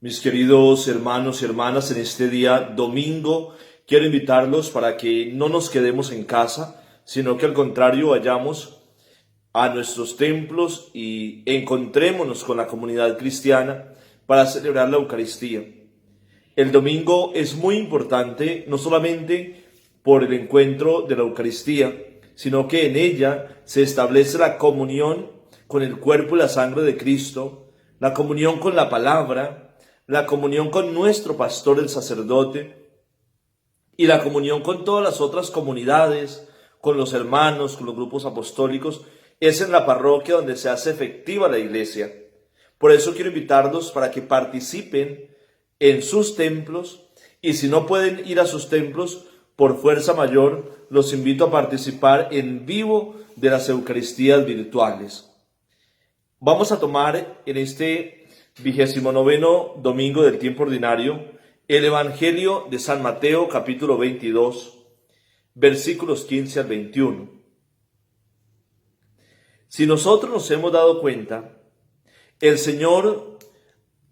Mis queridos hermanos y hermanas, en este día domingo quiero invitarlos para que no nos quedemos en casa, sino que al contrario vayamos a nuestros templos y encontrémonos con la comunidad cristiana para celebrar la Eucaristía. El domingo es muy importante no solamente por el encuentro de la Eucaristía, sino que en ella se establece la comunión con el cuerpo y la sangre de Cristo, la comunión con la palabra, la comunión con nuestro pastor el sacerdote y la comunión con todas las otras comunidades, con los hermanos, con los grupos apostólicos. Es en la parroquia donde se hace efectiva la iglesia. Por eso quiero invitarlos para que participen en sus templos, y si no pueden ir a sus templos por fuerza mayor, los invito a participar en vivo de las Eucaristías virtuales. Vamos a tomar en este 29º domingo del tiempo ordinario el Evangelio de San Mateo, capítulo 22, versículos 15 al 21. Si nosotros nos hemos dado cuenta, el Señor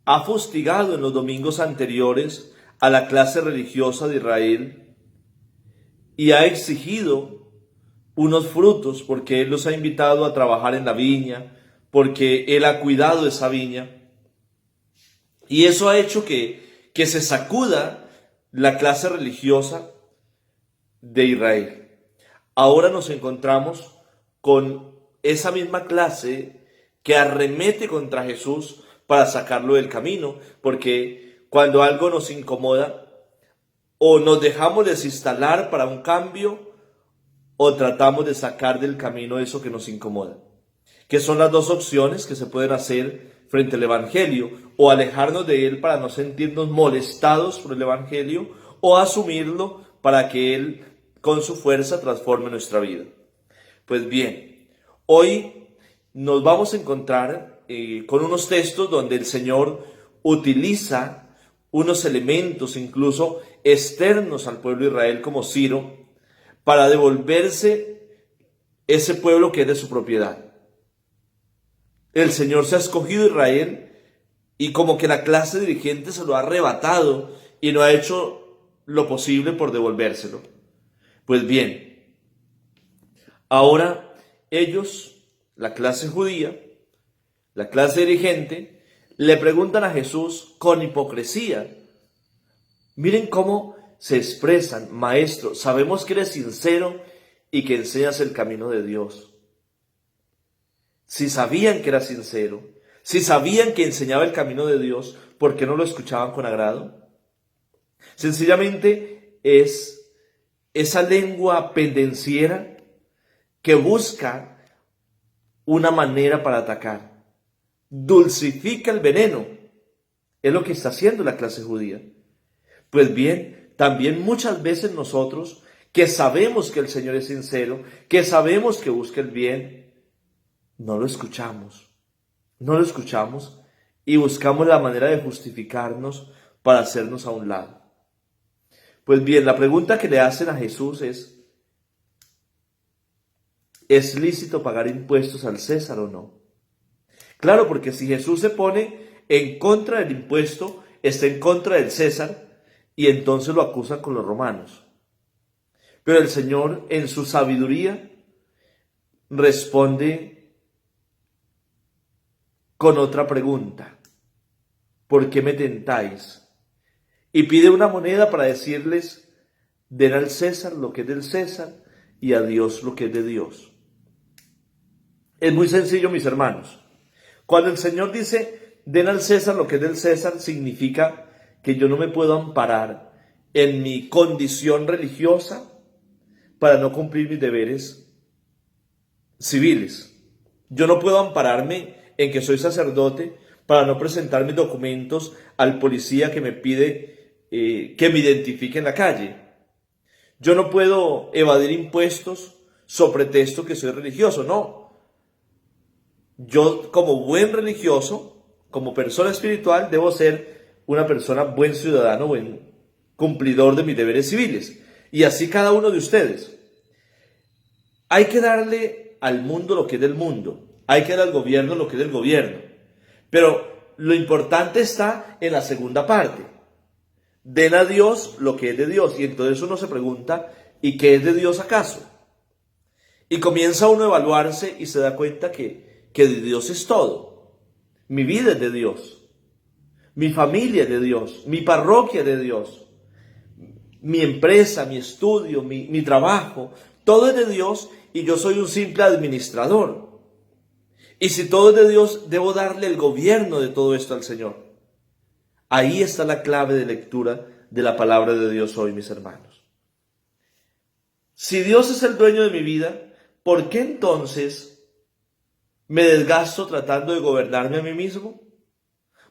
ha fustigado en los domingos anteriores a la clase religiosa de Israel y ha exigido unos frutos porque Él los ha invitado a trabajar en la viña, porque Él ha cuidado esa viña. Y eso ha hecho que se sacuda la clase religiosa de Israel. Ahora nos encontramos con esa misma clase que arremete contra Jesús para sacarlo del camino, porque cuando algo nos incomoda, o nos dejamos desinstalar para un cambio, o tratamos de sacar del camino eso que nos incomoda. Que son las dos opciones que se pueden hacer frente al Evangelio: o alejarnos de él para no sentirnos molestados por el Evangelio, o asumirlo para que él con su fuerza transforme nuestra vida. Pues bien, hoy nos vamos a encontrar con unos textos donde el Señor utiliza unos elementos incluso externos al pueblo de Israel, como Ciro, para devolverse ese pueblo que es de su propiedad. El Señor se ha escogido a Israel y como que la clase dirigente se lo ha arrebatado y no ha hecho lo posible por devolvérselo. Pues bien, ahora ellos, la clase judía, la clase dirigente, le preguntan a Jesús con hipocresía. Miren cómo se expresan: Maestro, sabemos que eres sincero y que enseñas el camino de Dios. Si sabían que era sincero, si sabían que enseñaba el camino de Dios, ¿por qué no lo escuchaban con agrado? Sencillamente es esa lengua pendenciera que busca una manera para atacar. Dulcifica el veneno. Es lo que está haciendo la clase judía. Pues bien, también muchas veces nosotros, que sabemos que el Señor es sincero, que sabemos que busca el bien, no lo escuchamos y buscamos la manera de justificarnos para hacernos a un lado. Pues bien, la pregunta que le hacen a Jesús ¿es lícito pagar impuestos al César o no? Claro, porque si Jesús se pone en contra del impuesto, está en contra del César y entonces lo acusan con los romanos. Pero el Señor, en su sabiduría, responde con otra pregunta: ¿por qué me tentáis? Y pide una moneda para decirles: den al César lo que es del César y a Dios lo que es de Dios. Es muy sencillo, mis hermanos. Cuando el Señor dice den al César lo que es del César, significa que yo no me puedo amparar en mi condición religiosa para no cumplir mis deberes civiles. Yo no puedo ampararme en que soy sacerdote para no presentar mis documentos al policía que me pide que me identifique en la calle. Yo no puedo evadir impuestos sobre pretexto que soy religioso, no. Yo, como buen religioso, como persona espiritual, debo ser una persona, buen ciudadano, buen cumplidor de mis deberes civiles. Y así cada uno de ustedes. Hay que darle al mundo lo que es del mundo. Hay que dar al gobierno lo que es del gobierno. Pero lo importante está en la segunda parte. Den a Dios lo que es de Dios. Y entonces uno se pregunta, ¿y qué es de Dios acaso? Y comienza uno a evaluarse y se da cuenta que de Dios es todo. Mi vida es de Dios. Mi familia es de Dios. Mi parroquia es de Dios. Mi empresa, mi estudio, mi trabajo, todo es de Dios y yo soy un simple administrador. Y si todo es de Dios, debo darle el gobierno de todo esto al Señor. Ahí está la clave de lectura de la palabra de Dios hoy, mis hermanos. Si Dios es el dueño de mi vida, ¿por qué entonces me desgasto tratando de gobernarme a mí mismo?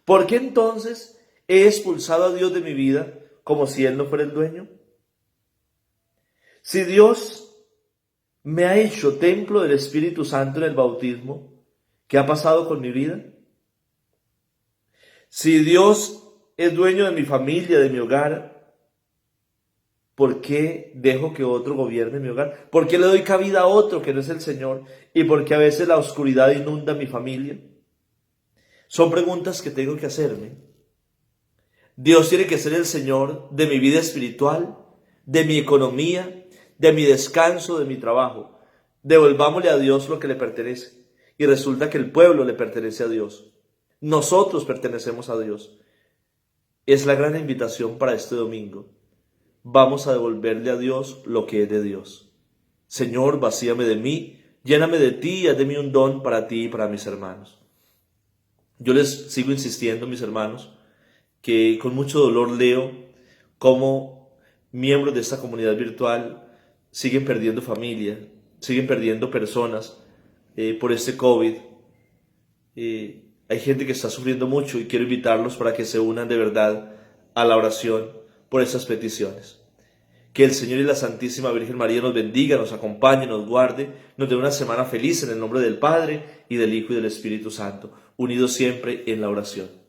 ¿Por qué entonces he expulsado a Dios de mi vida como si Él no fuera el dueño? Si Dios me ha hecho templo del Espíritu Santo en el bautismo, ¿qué ha pasado con mi vida? Si Dios es dueño de mi familia, de mi hogar, ¿por qué dejo que otro gobierne mi hogar? ¿Por qué le doy cabida a otro que no es el Señor? ¿Y por qué a veces la oscuridad inunda mi familia? Son preguntas que tengo que hacerme. Dios tiene que ser el Señor de mi vida espiritual, de mi economía, de mi descanso, de mi trabajo. Devolvámosle a Dios lo que le pertenece. Y resulta que el pueblo le pertenece a Dios. Nosotros pertenecemos a Dios. Es la gran invitación para este domingo. Vamos a devolverle a Dios lo que es de Dios. Señor, vacíame de mí, lléname de ti y haz de mí un don para ti y para mis hermanos. Yo les sigo insistiendo, mis hermanos, que con mucho dolor leo cómo miembros de esta comunidad virtual siguen perdiendo familia, siguen perdiendo personas por este COVID. Hay gente que está sufriendo mucho y quiero invitarlos para que se unan de verdad a la oración por esas peticiones. Que el Señor y la Santísima Virgen María nos bendiga, nos acompañe, nos guarde, nos dé una semana feliz en el nombre del Padre y del Hijo y del Espíritu Santo, unidos siempre en la oración.